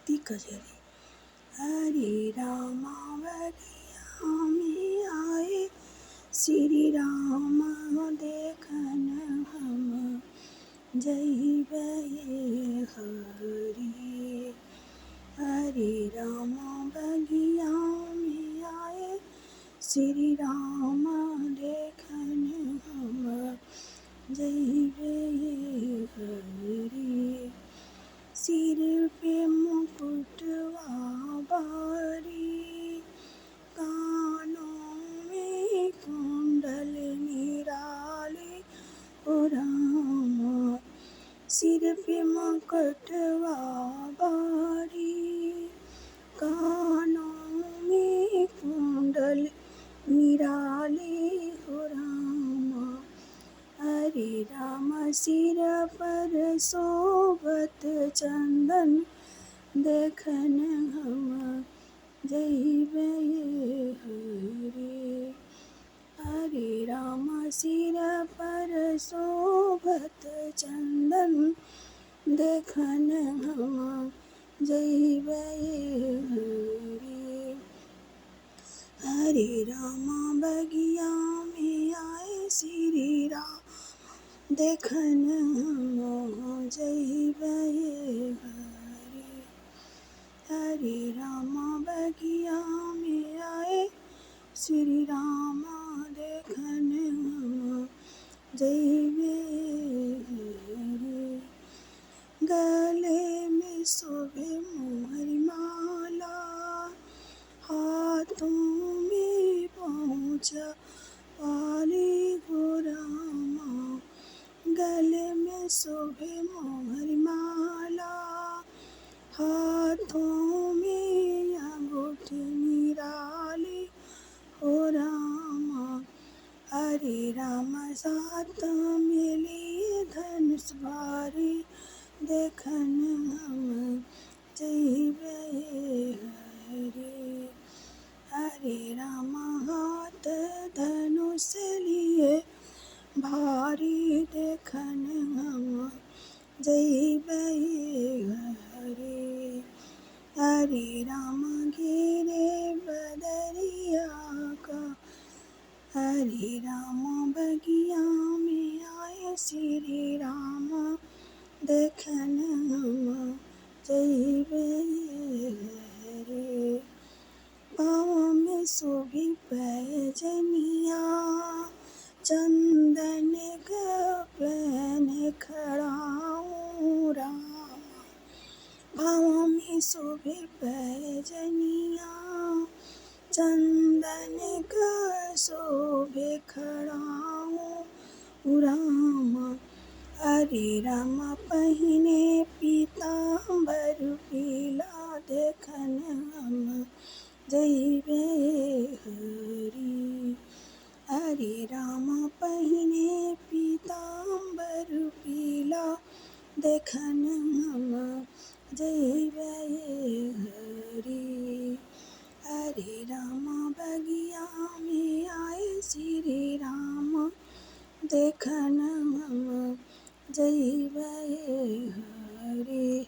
भक्ति कजरी। हरे रामा बगिया में आए श्री राम देखन हम जइबे हरि। हरे रामा बगिया में आए श्री राम देखन हम जइबे हरि। सिर पे मुकुटवा बारी, कानों में कुंडल निराले ओ रामा। सिर पे मुकुटवा बारी, कानों में कुंडल निराले ओ रामा। हरे राम सिर पर शोभत चंदन देखन हम जइबे हरि। हरे राम सिर पर शोभत चंदन देखन हम जइबे हरि। हरे रामा बगिया में आए श्री राम देखन हम जइबे हरि। हरे रामा बगिया में आए श्री राम देखन हम जइबे हरि। गले में शोभे मोहरी माला, हाथों में पहुँच वाली हो रामा। गले में शोभे मोहरी माला, हाथों में अंगूठी निराली हो रामा। हरे राम साथ में लिए धनुष भारी देखन हम जइबे हरि। हरे राम हाथ धनुष लिए भारी देखन हम जइबे हरि। हरे राम घेरे बदरिया का, हरे राम बगिया में आए श्री राम देखन हम जइबे हरि। पाँव में शोभे पैजनिया, चंदन का पहने खड़ा हूँ रामा। पाँव में शोभे पैजनिया, चंदन का शोभे खड़ा हूँ रामा। हरे राम पहिने पीतांबर पीला देखन हम जइबे हरि। हरे राम पहिने पीतांबर पीला देखन हम जइबे हरि। हरे राम बगिया में आए श्री राम देखन हम जइबे हरि।